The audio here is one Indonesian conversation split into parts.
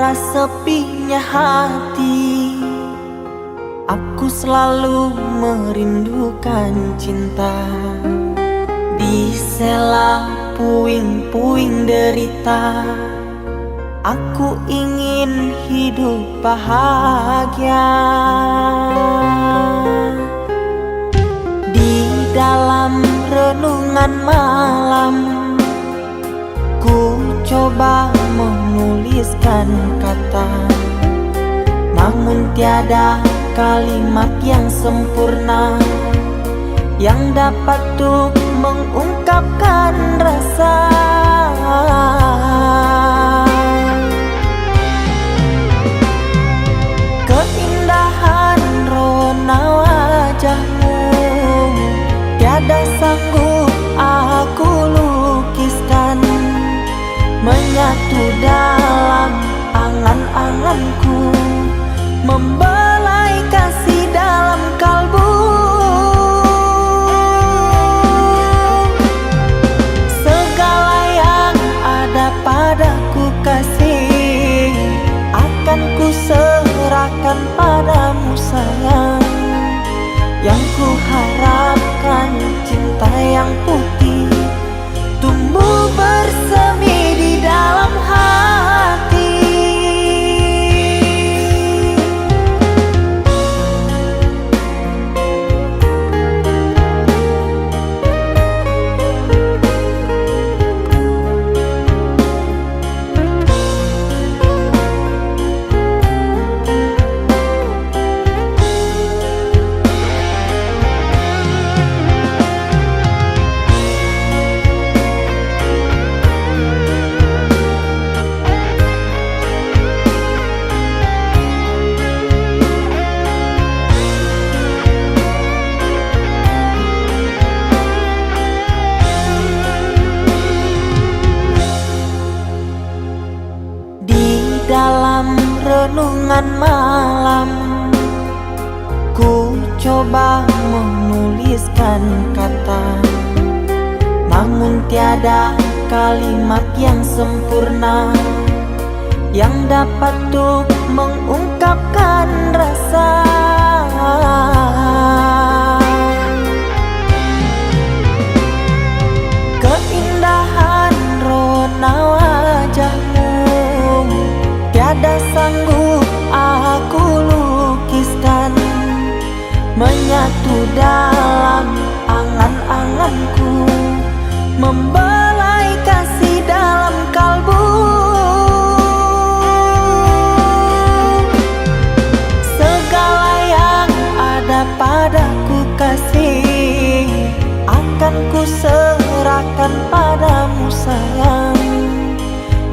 kala sepinya hati, aku selalu merindukan cinta. Di sela puing-puing derita, aku ingin hidup bahagia. Di dalam renungan malam, ku coba menuliskan kata, namun tiada kalimat yang sempurna yang dapat untuk mengungkapkan rasa. Keindahan rona wajahmu tiada sanggup aku lukiskan, menyatu dalam angan-anganku, membelai kasih dalam kalbu. Segala yang ada padaku kasih, akan ku serahkan padamu sayang. Yang ku harapkan cinta yang putih tumbuh bersemi di dalam hati. Dalam renungan malam, ku coba menuliskan kata, namun tiada kalimat yang sempurna yang dapat untuk mengungkapkan rasa. Keindahan rona wajahmu tiada sanggup aku lukiskan, menyatu dalam angan-anganku, membelai kasih dalam kalbu. Segala yang ada padaku kasih, akan ku serahkan padamu sayang.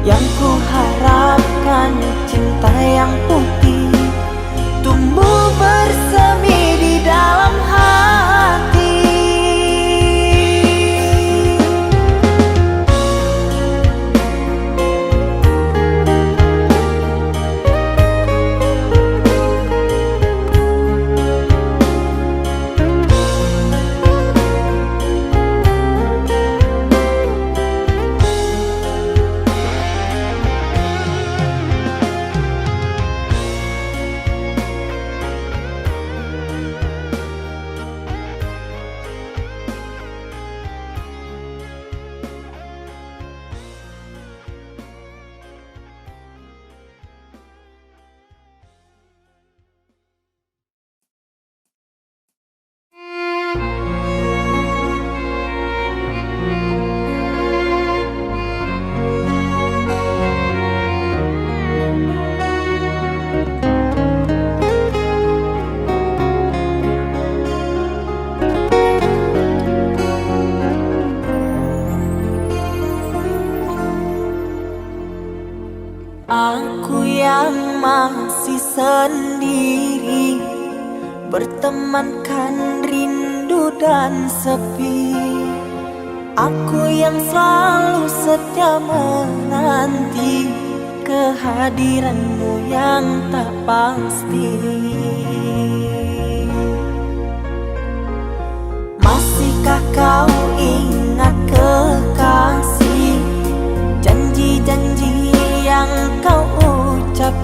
Yang ku harapkan cinta yang putih tumbuh bersemi di dalam hati. Aku yang masih sendiri, bertemankan rindu dan sepi. Aku yang selalu setia menanti kehadiranmu yang tak pasti. Masihkah kau ingat kekasih, janji-janji yang kau ucap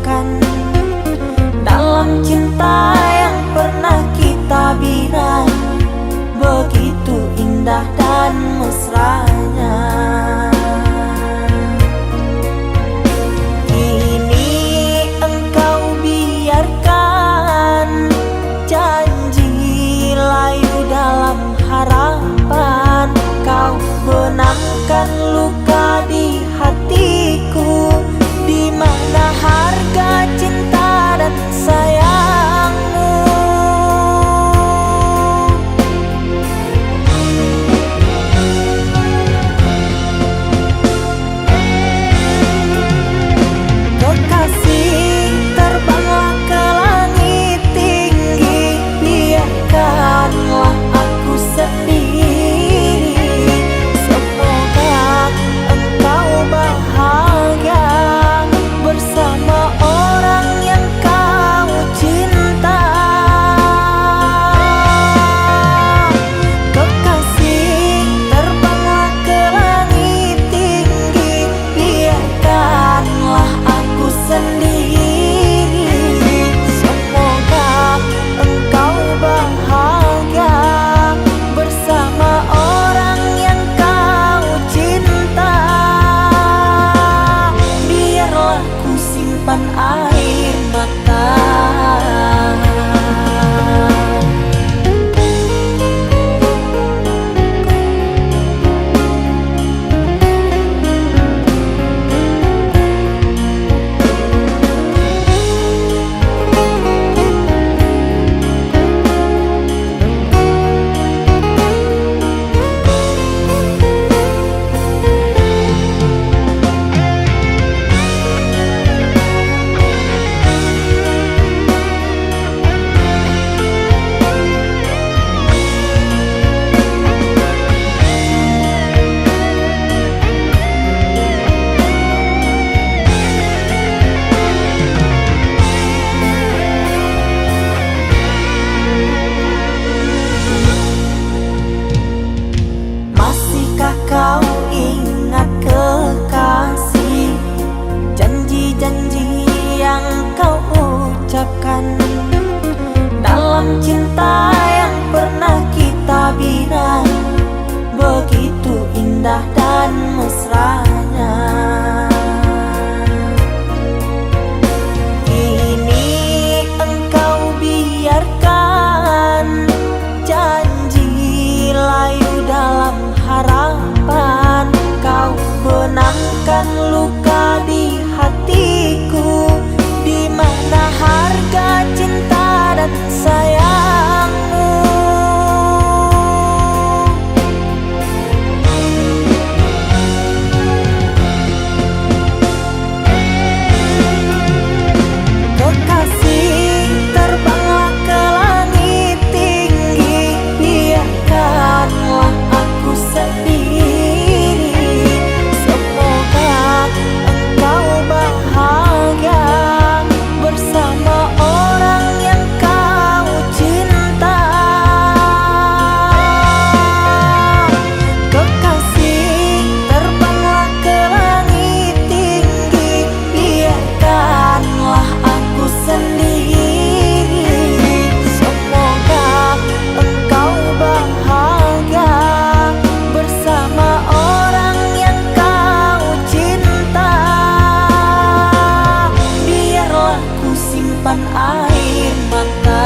cinta yang pernah kita bina, begitu indah dan mesranya. Kini engkau biarkan janji layu dalam harapan, kau benamkan luka di hatiku, di mana harga cinta dan sayangmu. Kekasih, terbanglah ke langit tinggi, biarkanlah aku sendiri. Semoga engkau bahagia bersama orang yang kau cinta. Kekasih, terbanglah ke langit tinggi, biarkanlah aku sendiri. Semoga engkau bahagia bersama orang yang kau cinta. Biarlah ku simpan air mata.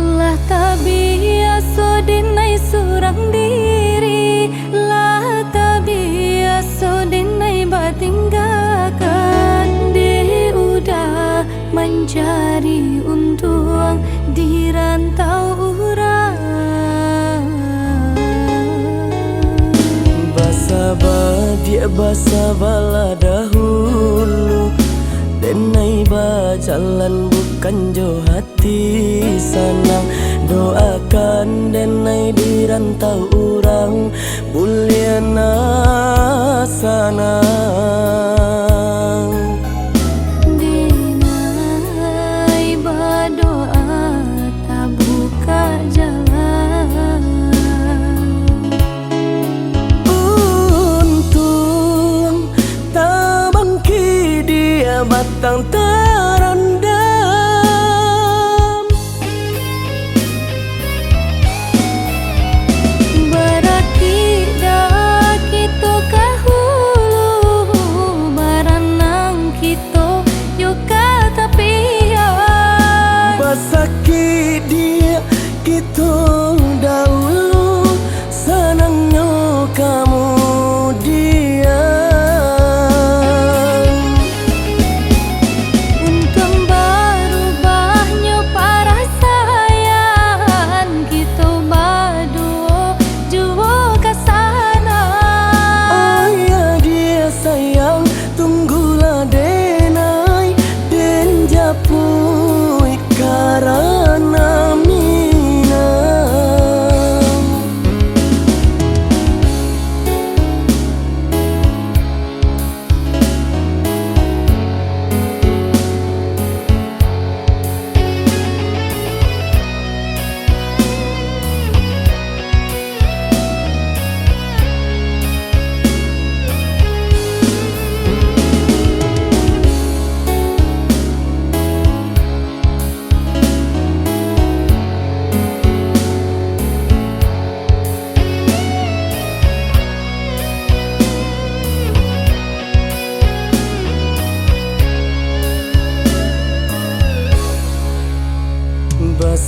Lah tak biasa dinai surang diri, lah tak biasa dinai batinggalkan. Dia udah mencari untung di rantau orang. Basabah dia basabah dahulu, denai jalan bukan jo hati senang. Doakan denai di rantau orang buliana sanang. Dinai berdoa tak buka jalan. Untung tak bangki dia batang terendam. Berarti dah kita kahulu, baranang kita yuka tapian. Basaki dia kita dahulu, senangnya kemudian.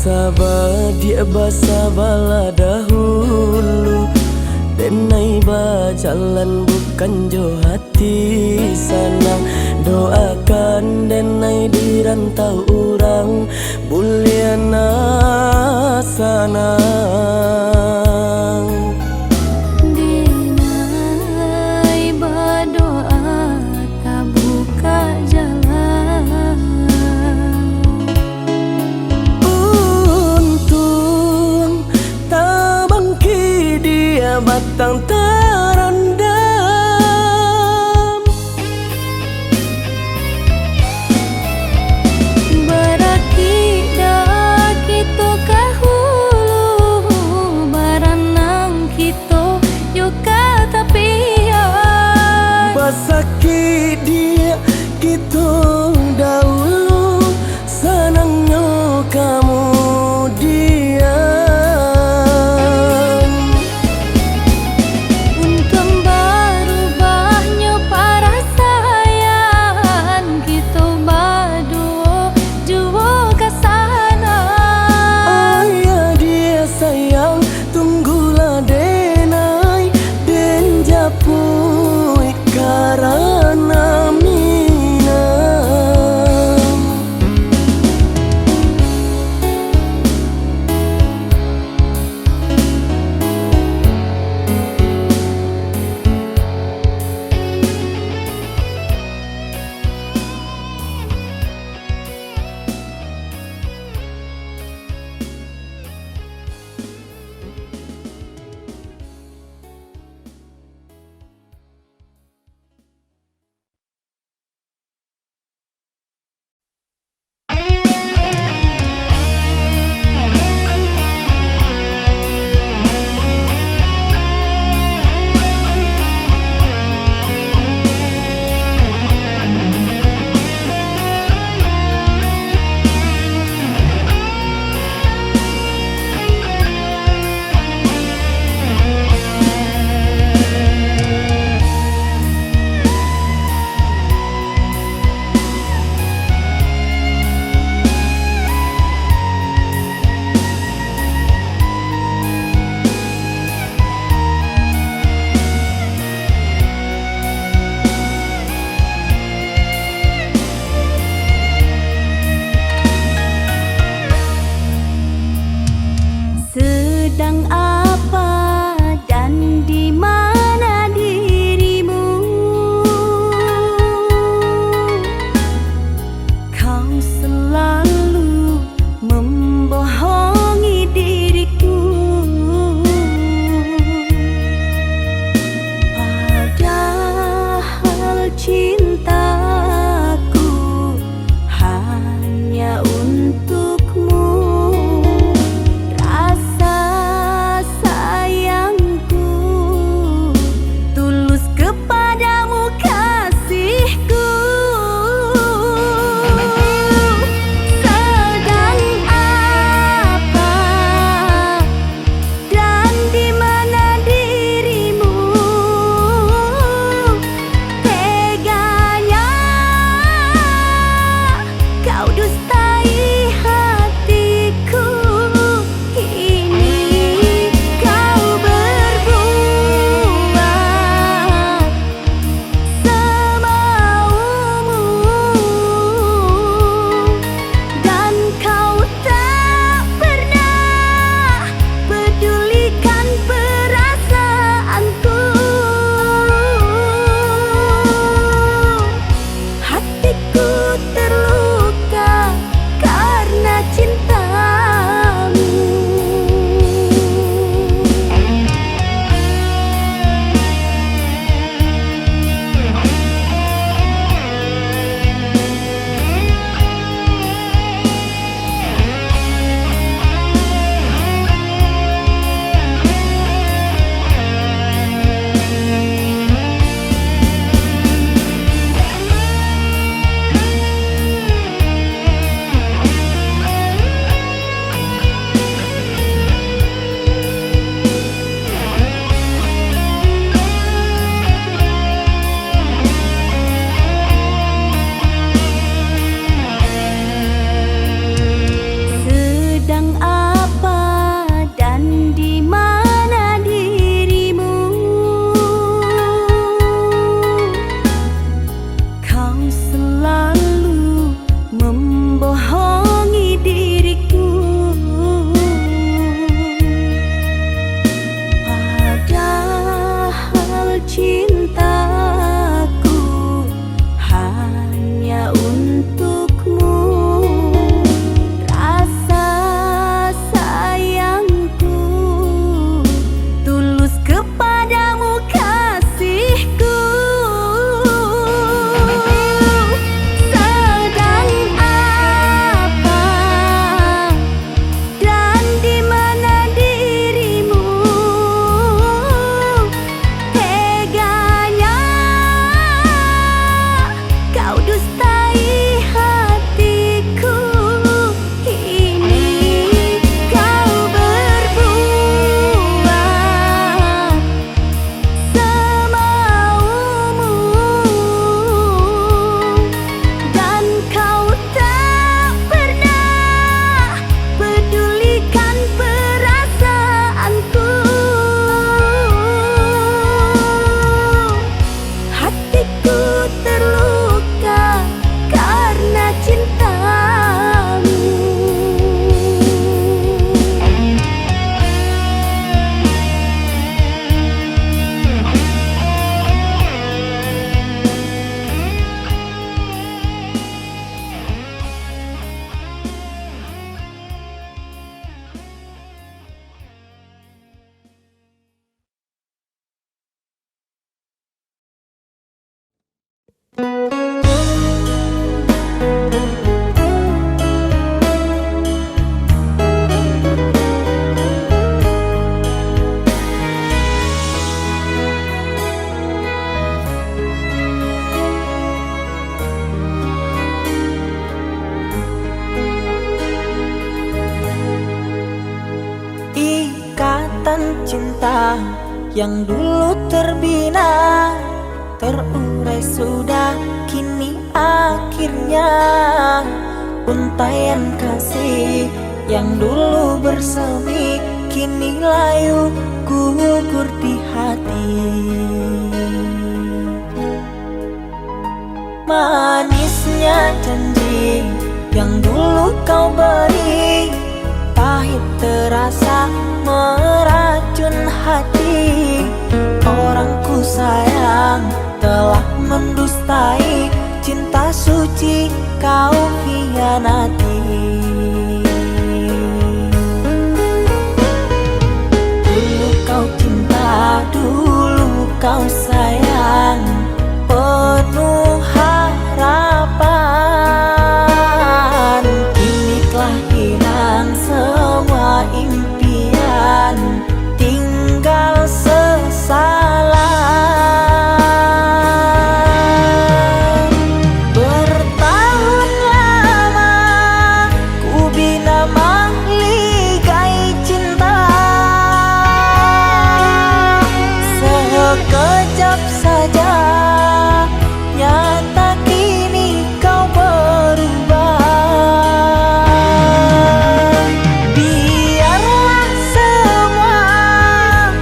Sabar dia basabala dahulu, denai berjalan bukan jo hati senang. Doakan denai dirantau orang buliana sanang. Denai berdoa tak buka jalan. Untung tak bangki dia batang terendam. Beraki dah kita kahulu terluka karena cintamu. Ikatan cinta yang dulu terbina terurai sudah, kini akhirnya untaian kasih yang dulu bersemi kini layu gugur di hati. Manisnya janji yang dulu kau beri, pahit terasa meracun hati. Orang ku sayang telah mendustai, cinta suci kau hianati. Dulu kau cinta, dulu kau sayang, penuh harapan. Kini telah hilang semua impian, tinggal sesalan. Bertahun lama ku bina mahligai cinta, sekejap saja nyata kini kau berubah. Biarlah semua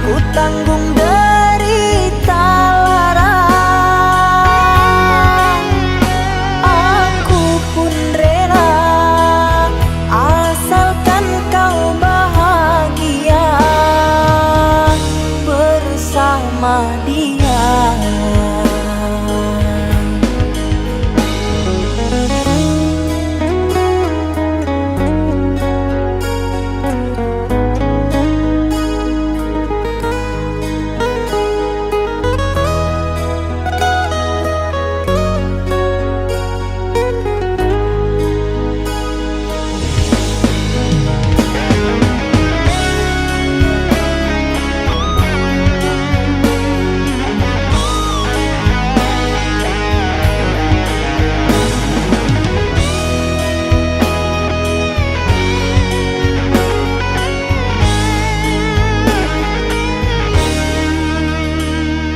ku tanggung derita lara, aku pun rela asalkan kau bahagia bersama dia.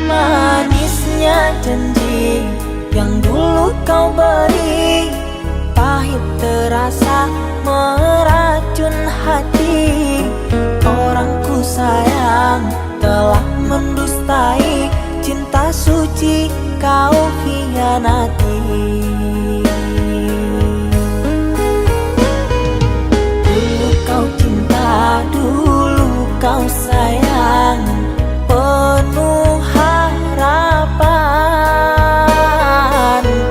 Manisnya janji yang dulu kau beri, pahit terasa meracun hati. Orang ku sayang telah mendustai, cinta suci kau hianati. Dulu kau cinta, dulu kau sayang, penuh harapan.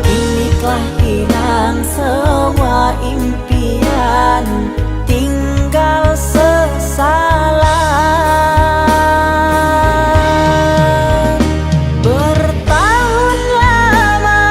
Kini telah hilang semua impian, tinggal sesalan. Bertahun lama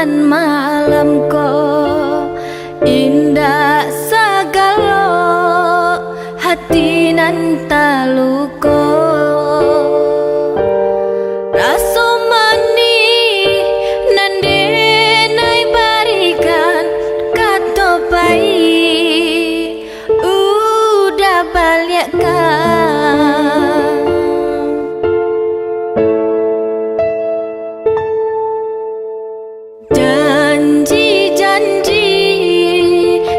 bulan malam ko indah sagalo hati nan taluko raso mani nande nai barikan katopai udah balikan janji-janji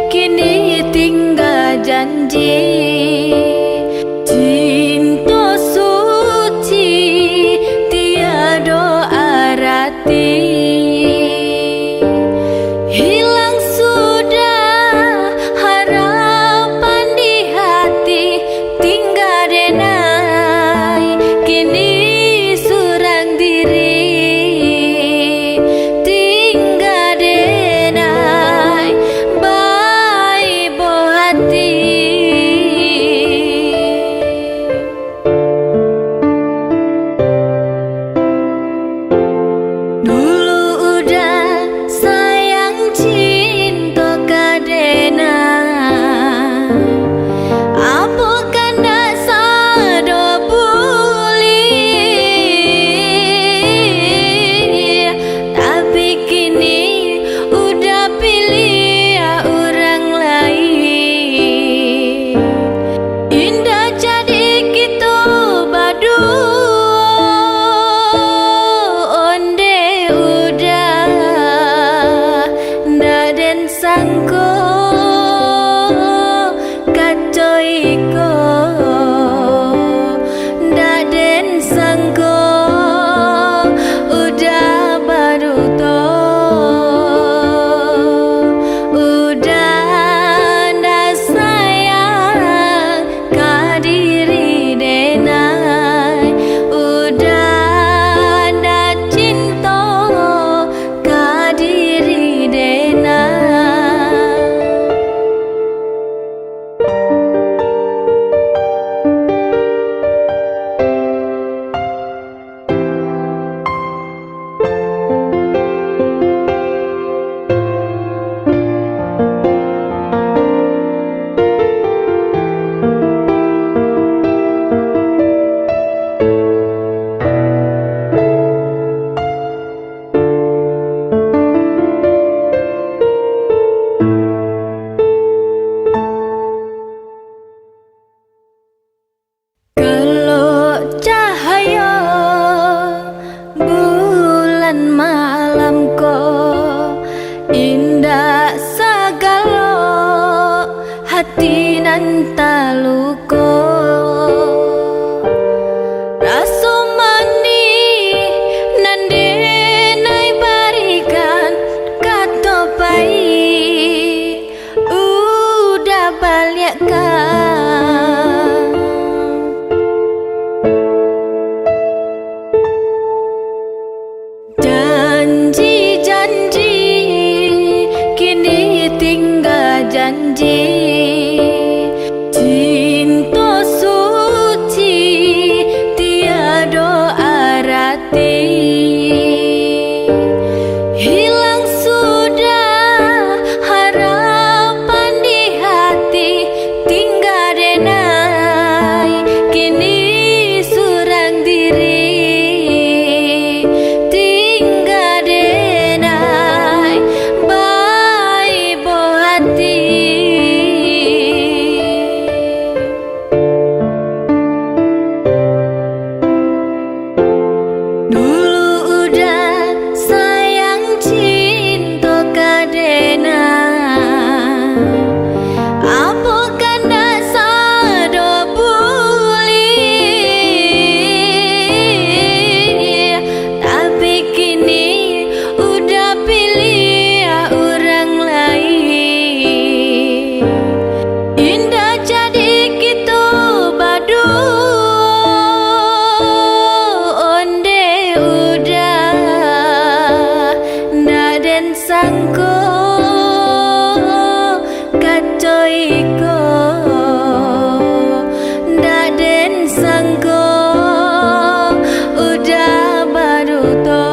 kini tinggal janji cinta suci tiada arti hilang sudah harapan di hati tinggal denai kini surang diri sangko kacoiko daden sangko udah baru to udah ndak sayang kadiri denai udah ndak cinta kadiri denai malam ko indah sagalo hati nan taluko raso mani nande nai barikan katopai udah balikan janji-janji kini tinggal janji cinta suci tiada arti hilang sudah harapan di hati tinggal denai kini surang diri sangko kacoiko daden sangko udah baru to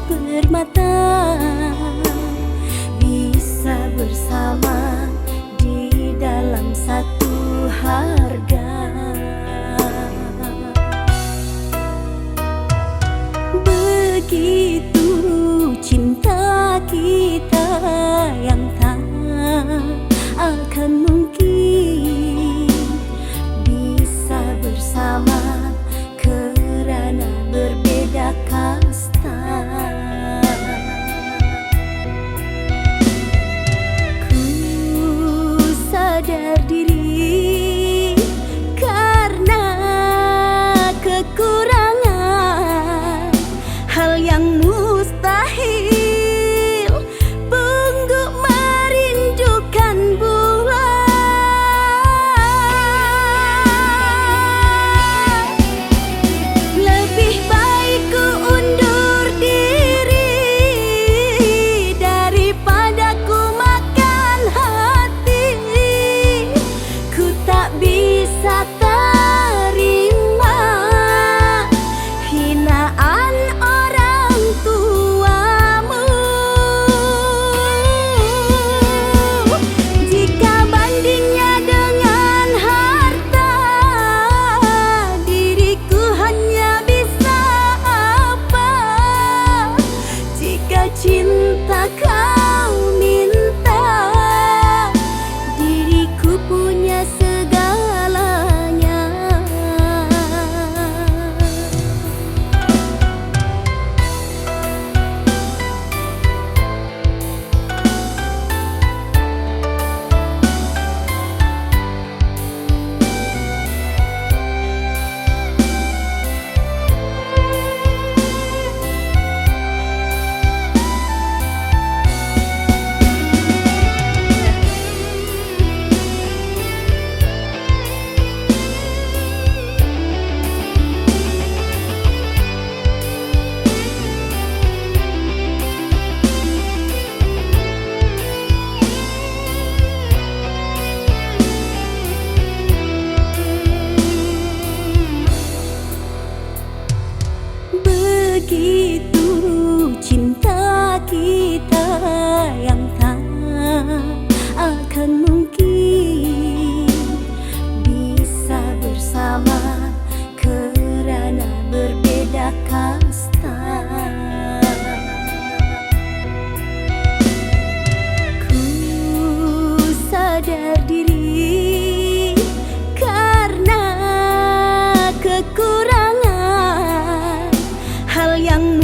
permata bisa bersama di dalam satu harga. Begitu cinta kita yang tak akan mungkin bisa bersama kerana berbeda kasta. Ku sadar diri karena kekurangan hal yang mustahil, punggu merindukan bulan. Lebih baik ku undur diri daripada ku makan hati. Ku tak bisa terima hinaan orang tuamu. Jika bandingnya dengan harta, diriku hanya bisa apa? Jika cinta kau minta, diriku punya segalanya. Begitu cinta kita yang tak akan mungkin bisa bersama kerana berbeda kasta. Ku sadar diri karena kekurangan hal yang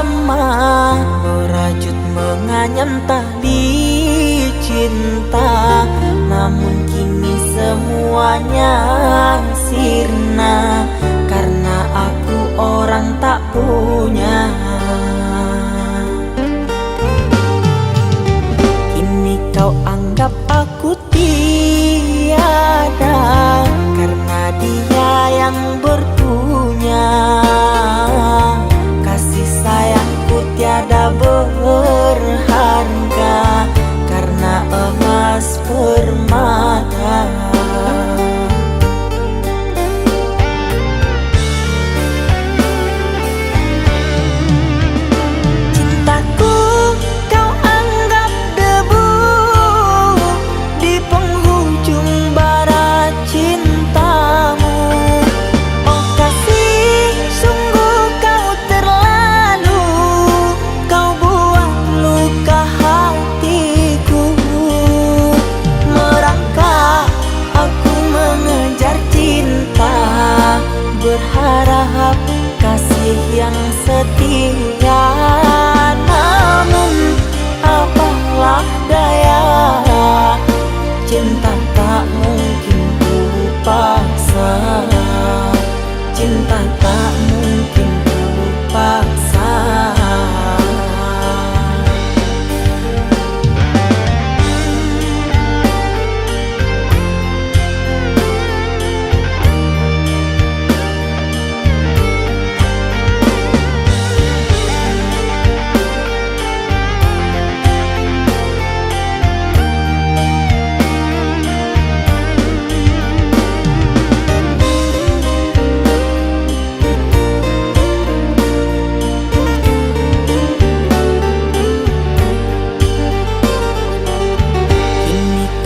lama merajut menganyam tali cinta, namun kini semuanya sirna karena aku orang tak punya. Kini kau anggap aku tiada karena dia yang berpunya. Kasih sayangku tiada berharga karena emas permata. Cintaku kau anggap debu di penghujung bara cintamu. Oh kasih, sungguh kau terlalu, kau buat luka hatiku. Merangkak aku mengejar cinta, berharap kasih yang setia. Namun apalah daya, cinta tak mungkin ku paksa. Cinta tak mungkin ku paksa.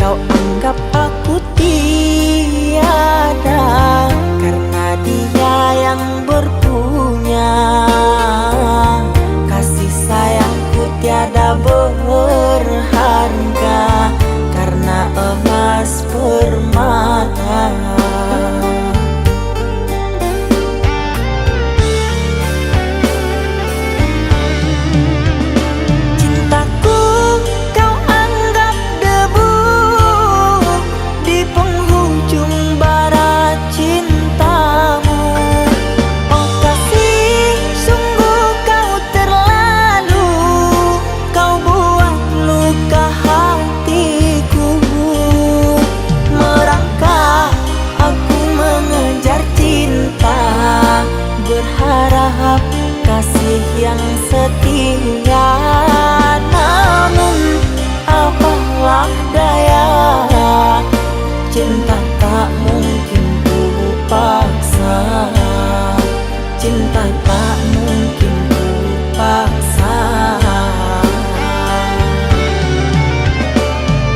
Kau anggap aku tiada karena dia yang berpunya. Kasih sayangku tiada berharga karena emas permata. Cintaku kau anggap debu di penghujung bara cintamu. Oh kasih, sungguh kau terlalu, kau buat luka hatiku. Merangkak aku mengejar cinta, berharap kasih yang setia. Namun apalah daya, cinta tak mungkin ku paksa. Cinta tak mungkin ku paksa.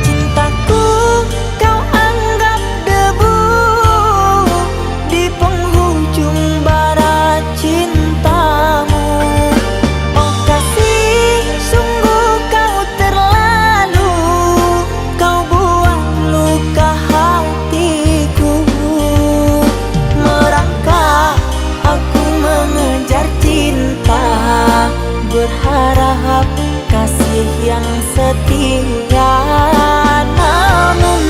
Cintaku kau anggap debu di penghujung bara cintamu. Oh kasih, sungguh kau terlalu, kau buat luka hatiku. Merangkak aku mengejar cinta, berharap kasih yang setia. Namun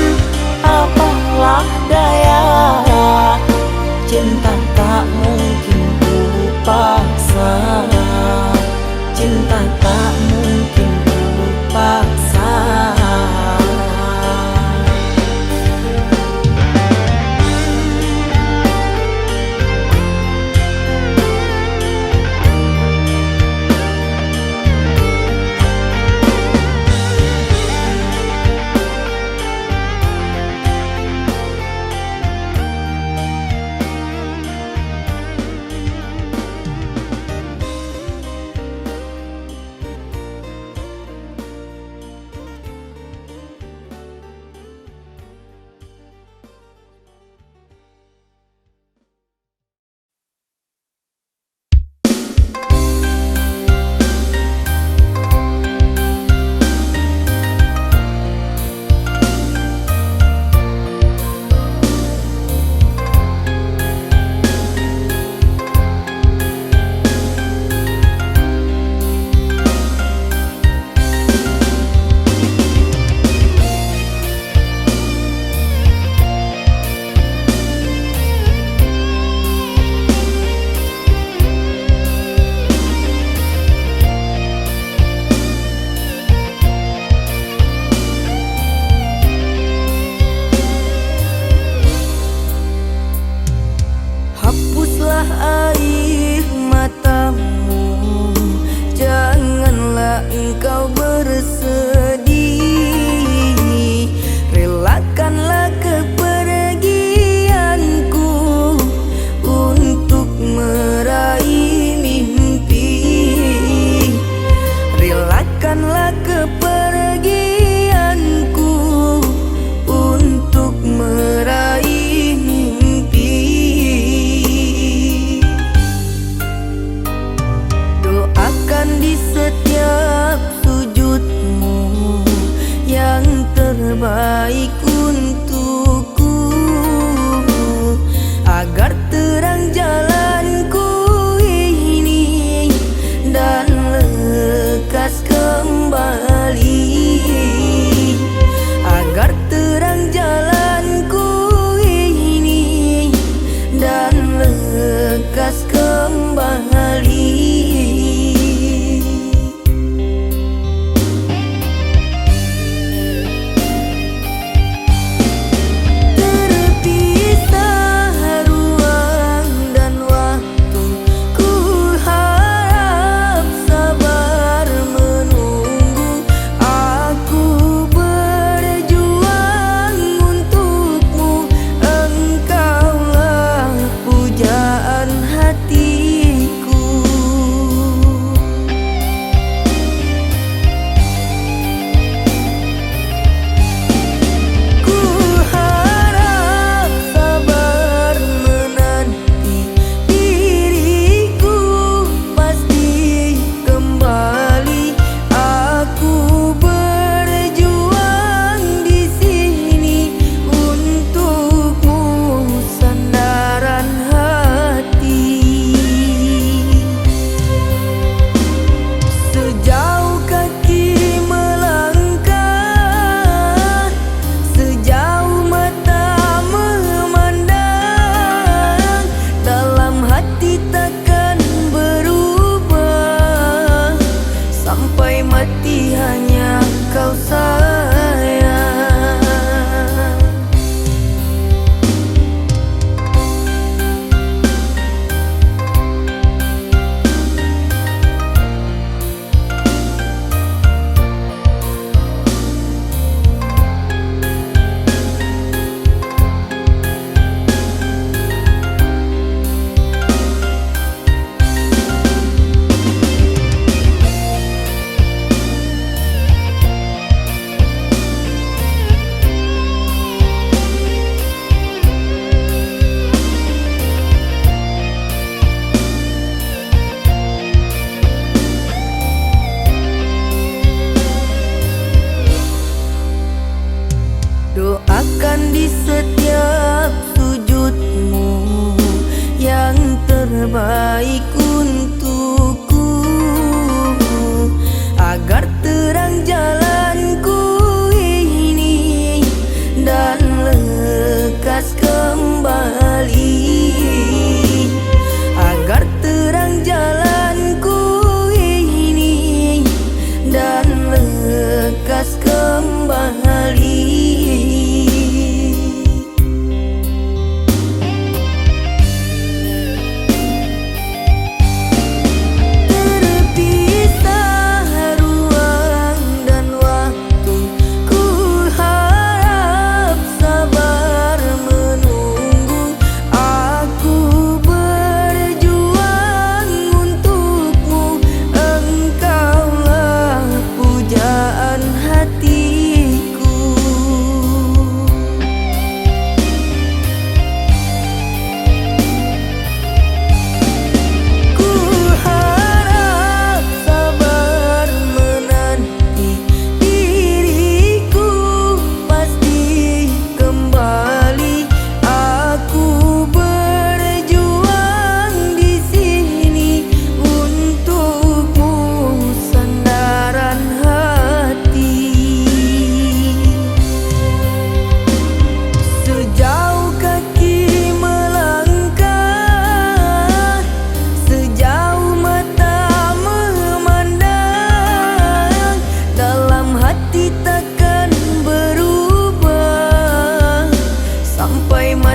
apalah daya, cinta tak mungkin ku paksa. Cinta tak mungkin ku paksa.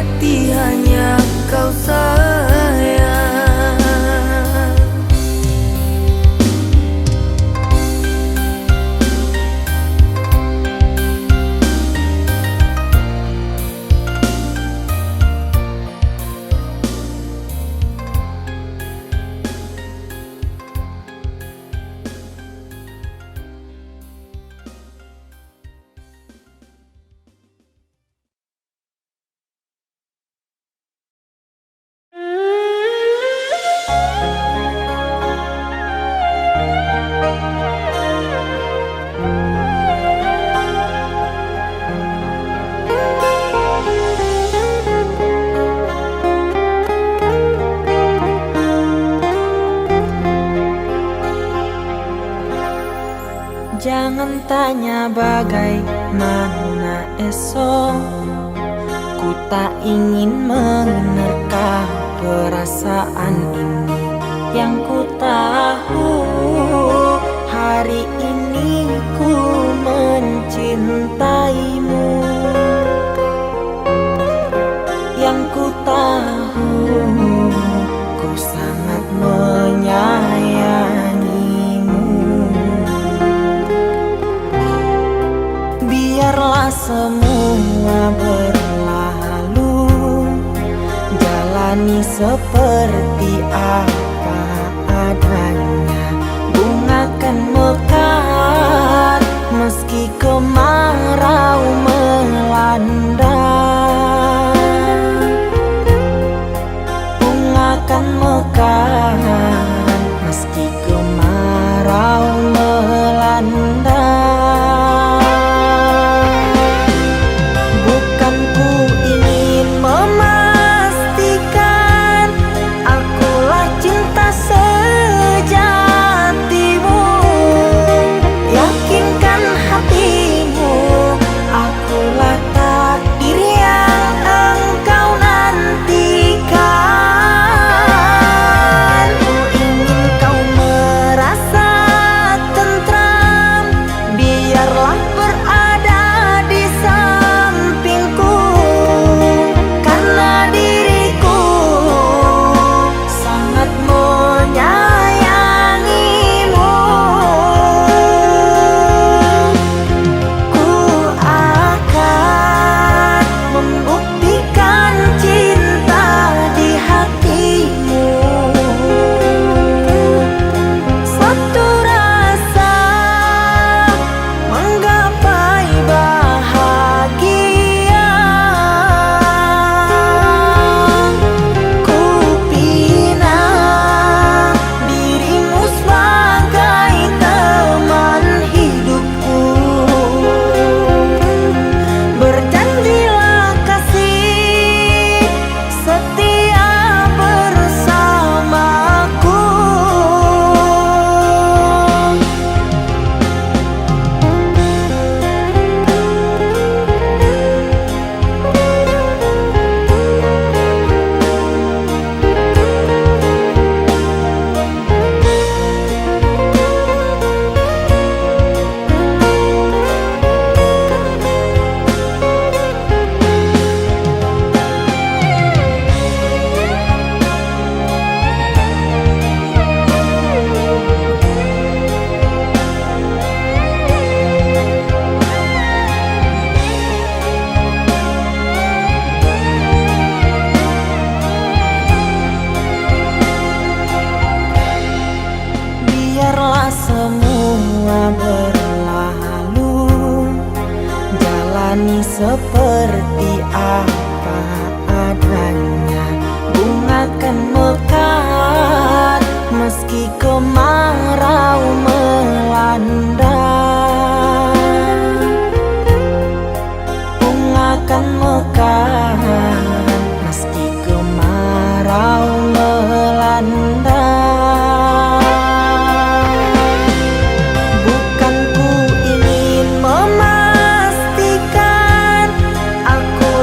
hati hanya kau sayang. Jangan tanya bagaimana esok, ku tak ingin menerka perasaan ini. Yang ku tahu hari ini ku mencintaimu. Yang ku tahu ku sangat menyayangimu. Biarlah semua berlalu, jalani seperti apa adanya. Bunga kan mekar meski kemarau melanda. Bunga kan mekar meski kemarau melanda. Seperti apa adanya. Bunga kan mekar meski kemarau melanda. Bunga kan mekar meski kemarau melanda. Bukan ku ingin memastikan aku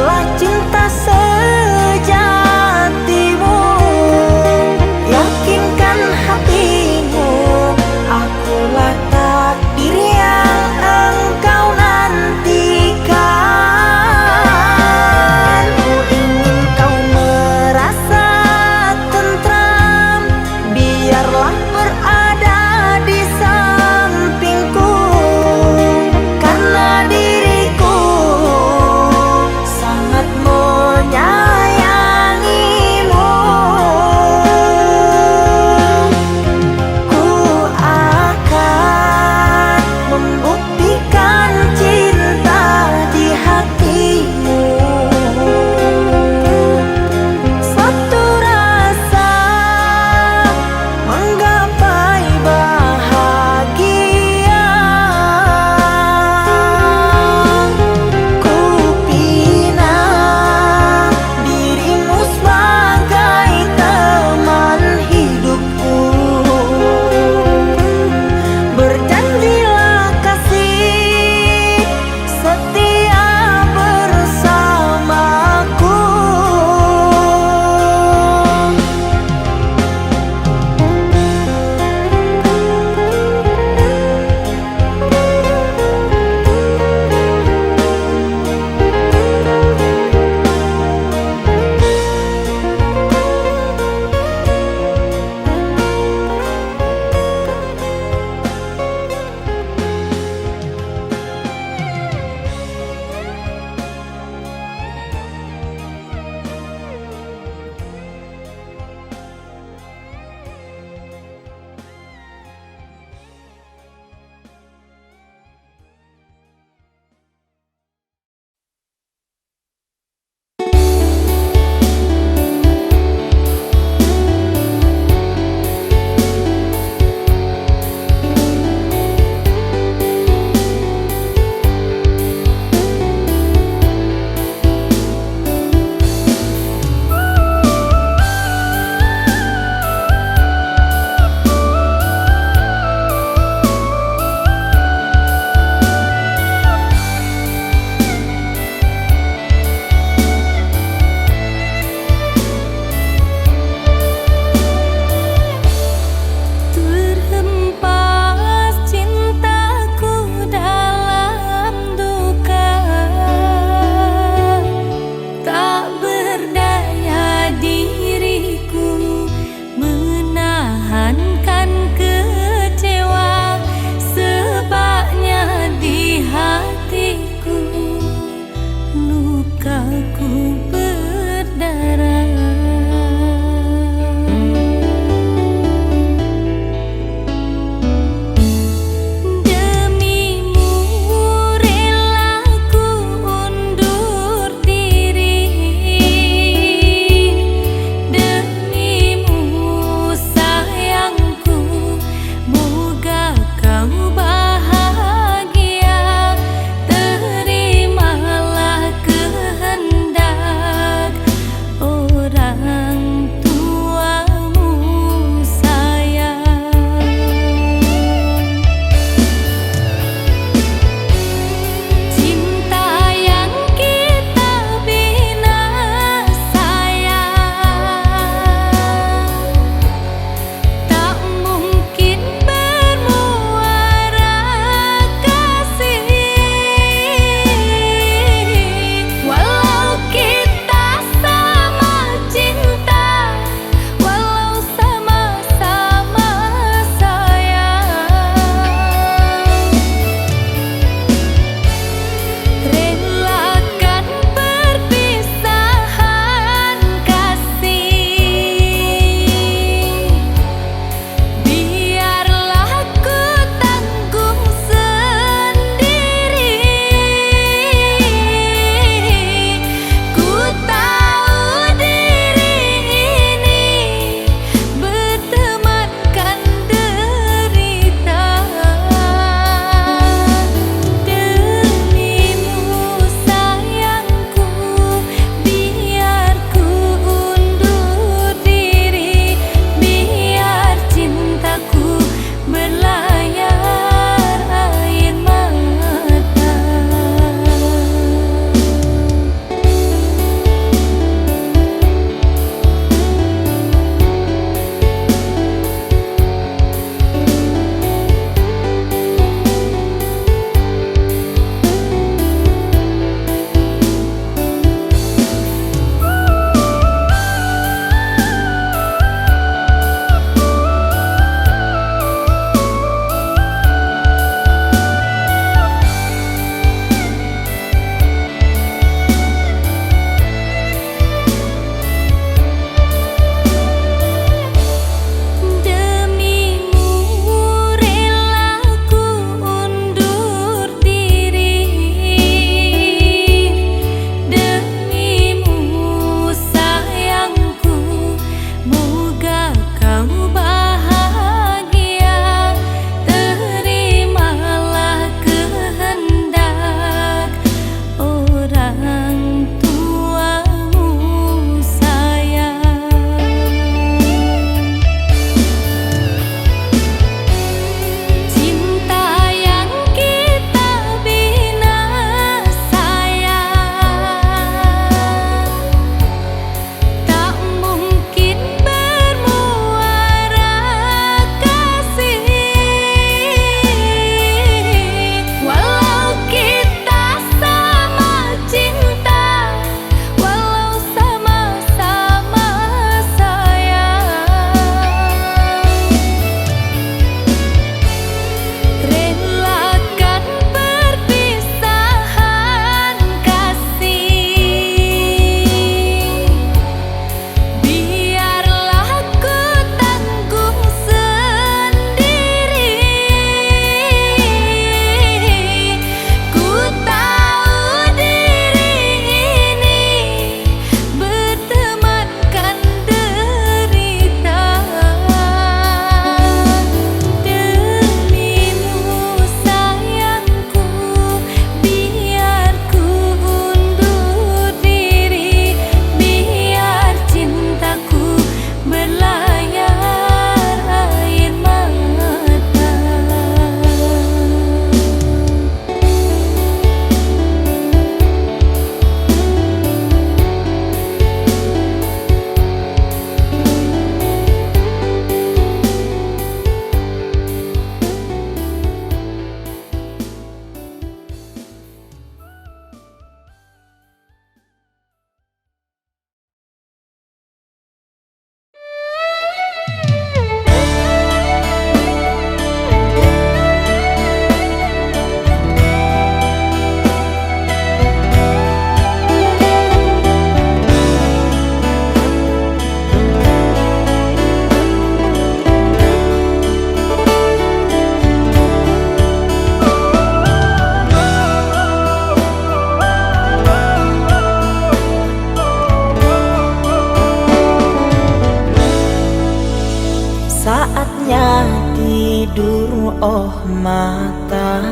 oh mata,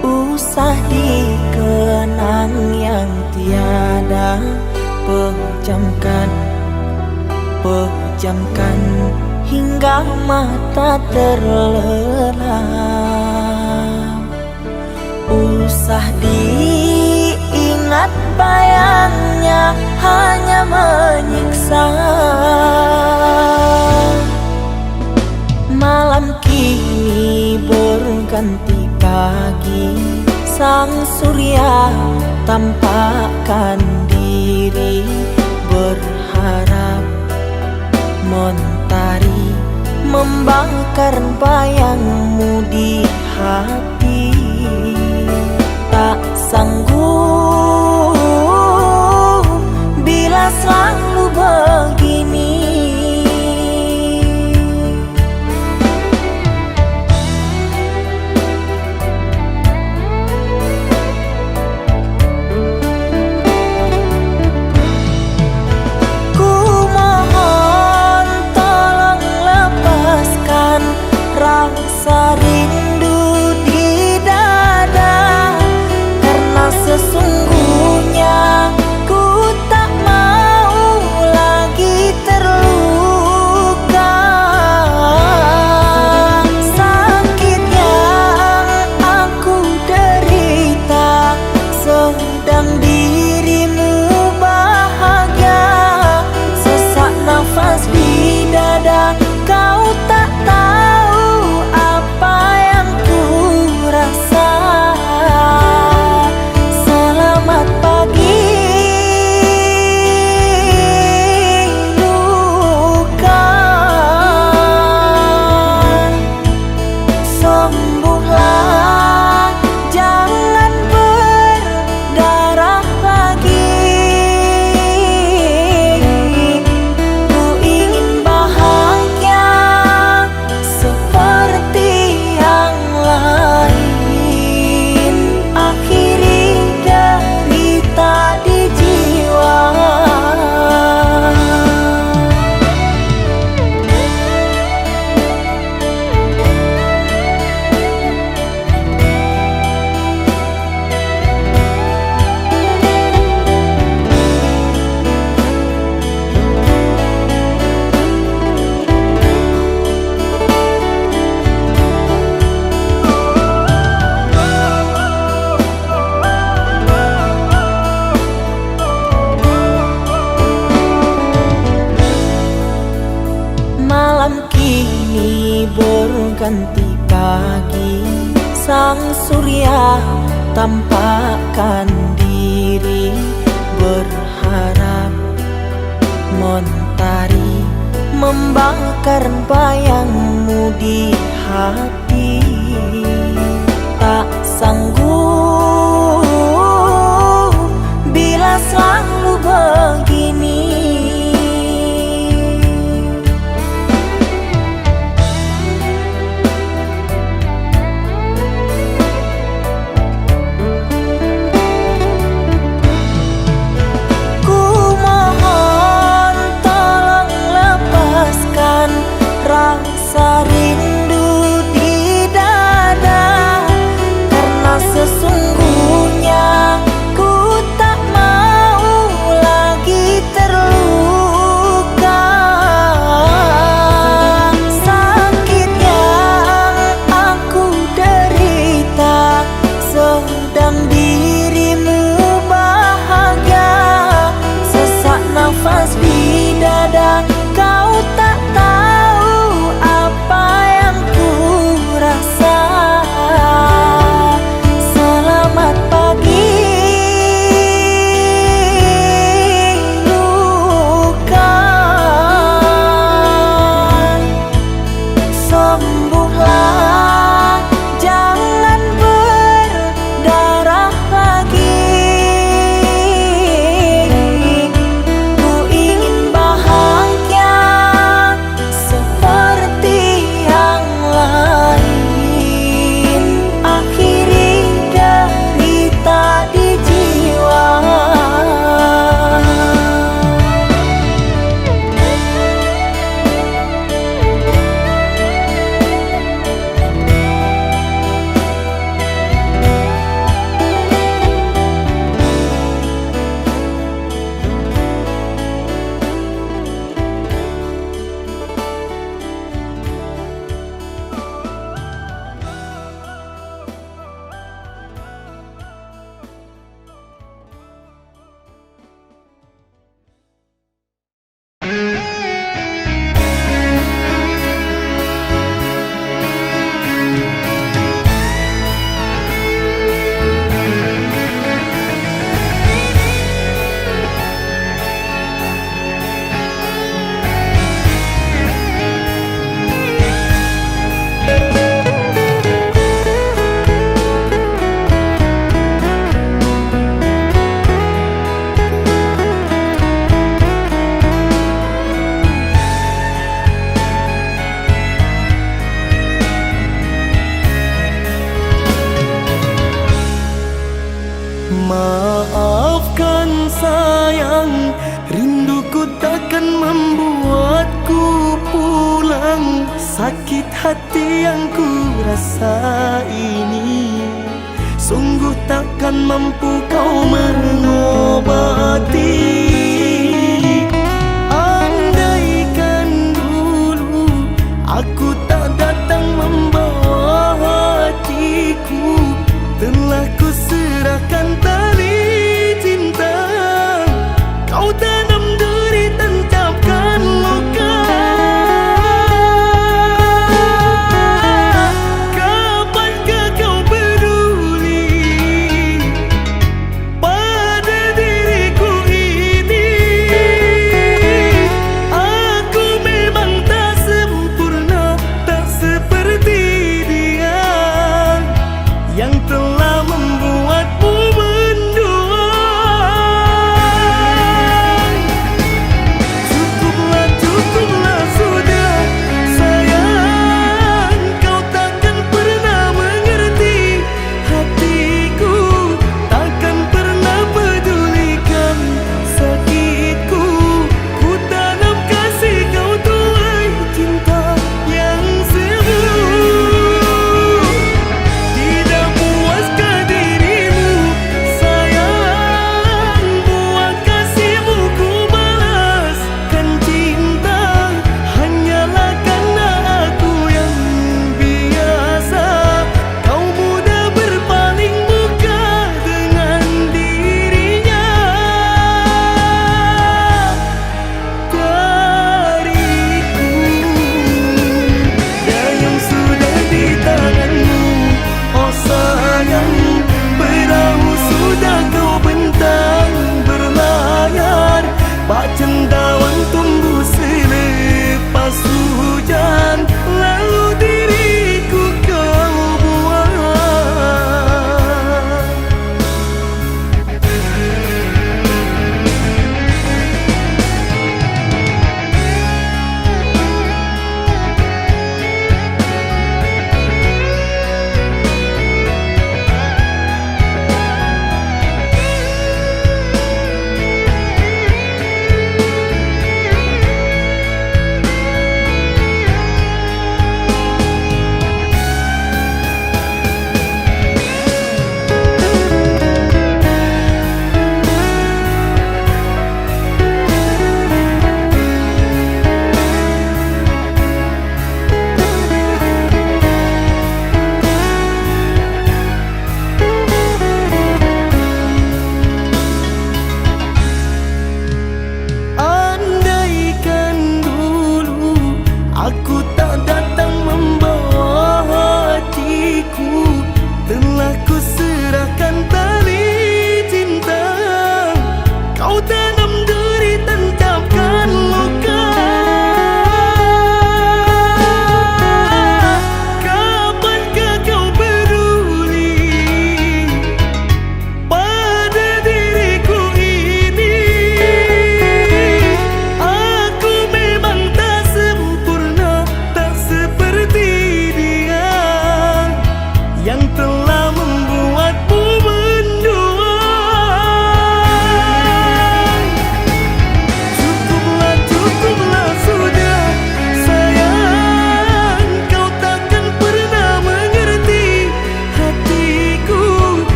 usah dikenang yang tiada. Pejamkan, pejamkan hingga mata terlelap. Usah diingat bayangnya hanya menyiksa. Malam kini berganti pagi, sang surya tampakkan diri, berharap mentari membakar bayangmu di hati. Tak sanggup bila selalu begini. Ku mohon tolong lepaskan rasa rindu di dada, karena sesungguhnya ku tak mau lagi terluka. Sakit yang aku derita sedang dirimu bahagia. Sesak nafas di dada, kau tak tahu apa yang ku rasa. Selamat pagi luka, sembuhlah, jangan berdarah lagi. Ku ingin bahagia seperti yang lain, akhiri derita di jiwa. Malam kini berganti pagi, sang surya tampakkan diri, berharap mentari membakar bayangmu di hati. Tak sanggup bila selalu begini. Ku mohon tolong lepaskan rasa rindu di dada, karena sesungguhnya ku tak mau lagi terluka. Sakit yang aku derita sedang dirimu bahagia. Sesak nafas di dada, kau tak tahu apa yang ku rasa. Selamat pagi luka, sembuhlah, jangan berdarah lagi. Ku ingin hati yang ku rasa ini sungguh takkan mampu kau mengobati. Andaikan dulu aku tak datang membawa hatiku, telah ku serahkan tali cinta, kau tanam duri tancapkan luka. Kapankah kau peduli pada diriku ini?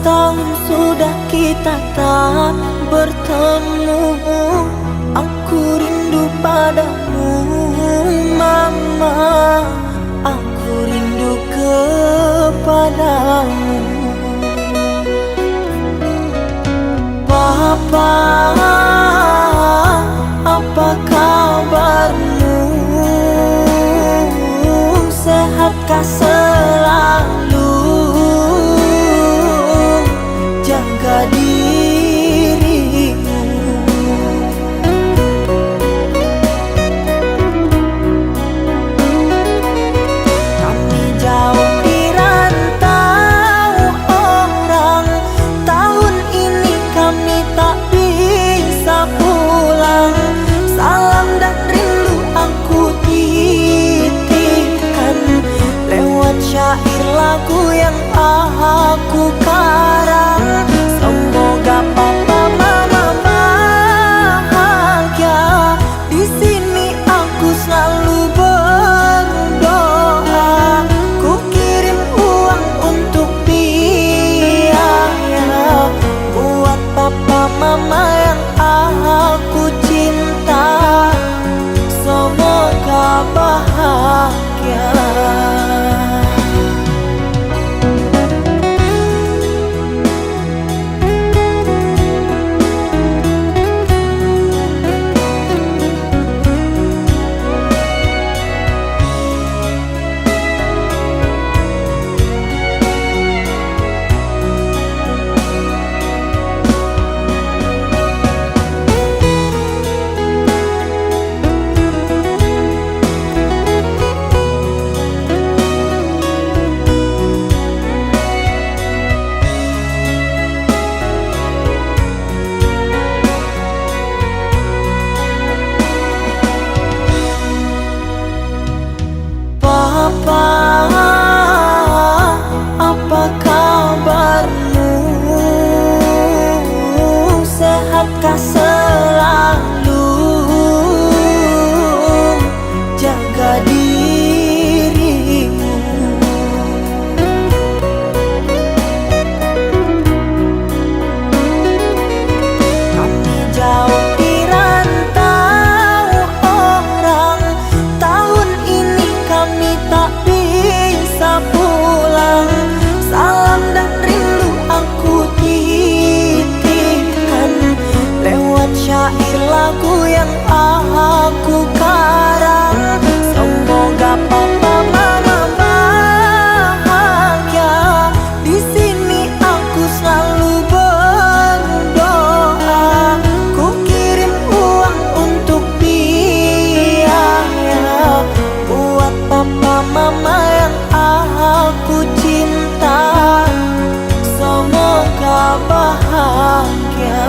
tahun sudah kita tak bertemu. Aku rindu padamu mama, aku rindu kepadamu. Papa, apa kabarmu? Sehatkah selalu? Jaga dirimu. Kami jauh di rantau orang, tahun ini kami tak bisa pulang. Salam dan rindu aku titipkan lewat syair lagu yang aku karang. Semoga papa mama bahagia. Di sini aku selalu berdoa. Ku kirim uang untuk biaya buat papa mama yang aku cinta. Semoga bahagia. Papa, apa kabarmu? Sehatkah selalu? Jaga dirimu. Kami jauh di rantau orang, tahun ini kami tak bisa pulang. Salam dan rindu aku titipkan lewat syair lagu yang aku karang. Semoga papa mama bahagia. Di sini aku selalu berdoa. Ku kirim uang untuk biaya buat papa mama yang aku cinta. Semoga bahagia.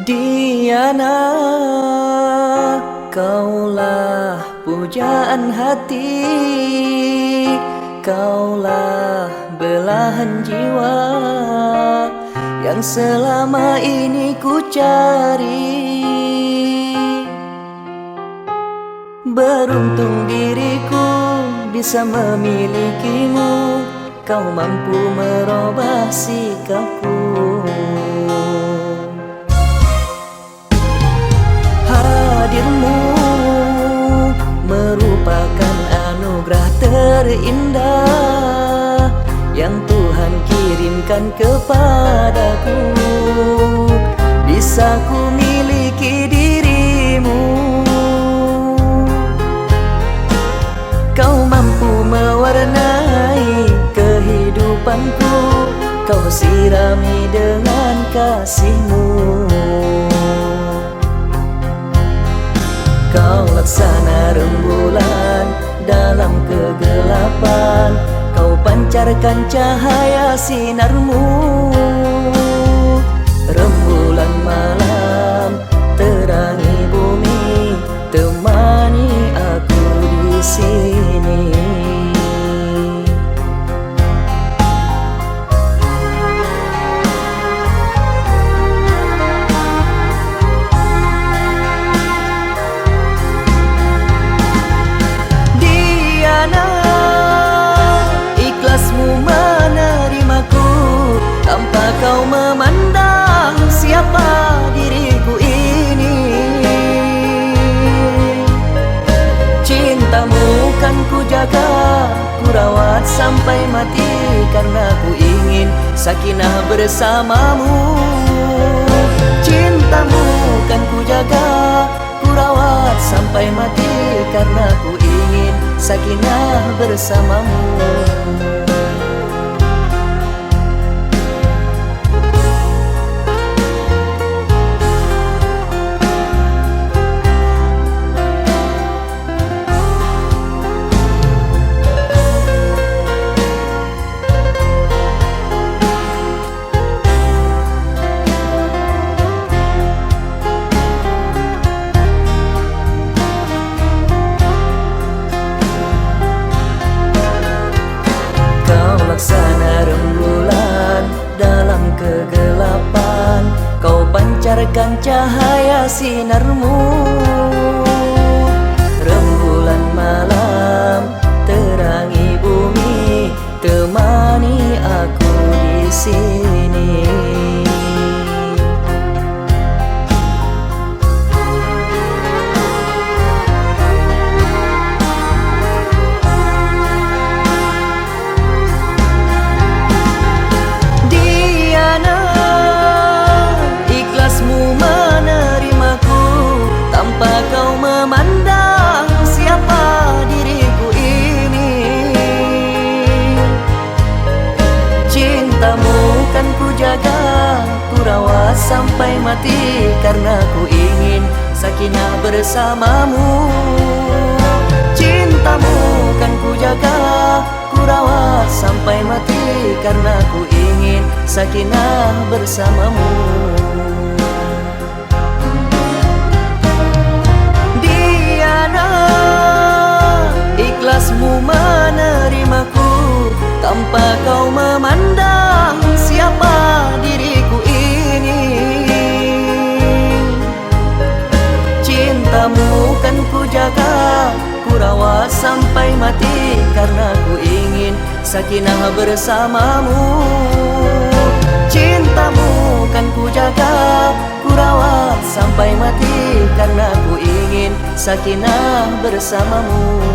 Diana, kaulah pujaan hati, kaulah belahan jiwa yang selama ini ku cari. Beruntung diriku bisa memilikimu, kau mampu merubah sikapku. Hadirmu merupakan anugerah terindah yang Tuhan kirim berikan kepadaku. Bisa ku miliki dirimu. Kau mampu mewarnai kehidupanku, kau sirami dengan kasihmu. Kau laksana rembulan dalam kegelapan, kau pancarkan cahaya sinarmu. Rembulan malam terangi bumi, temani aku di sini. Diana, ikhlasmu menerimaku tanpa kau memandang siapa diriku ini. Cintamu kan ku jaga, ku rawat sampai mati, karena ku ingin sakinah bersamamu. Cintamu kan ku jaga, ku rawat sampai mati, karena ku ingin sakinah bersamamu. Laksana rembulan dalam kegelapan, kau pancarkan cahaya sinarmu. Rembulan malam terangi bumi, temani aku di sini. Kau memandang siapa diriku ini. Cintamu kan ku jaga, ku rawat sampai mati, karena ku ingin sakinah bersamamu. Cintamu kan ku jaga, ku rawat sampai mati, karena ku ingin sakinah bersamamu. Ikhlasmu menerimaku tanpa kau memandang siapa diriku ini. Cintamu kan ku jaga, ku rawat sampai mati, karena ku ingin sakinah bersamamu. Cintamu kan ku jaga, ku rawat sampai mati, karena ku ingin sakinah bersamamu.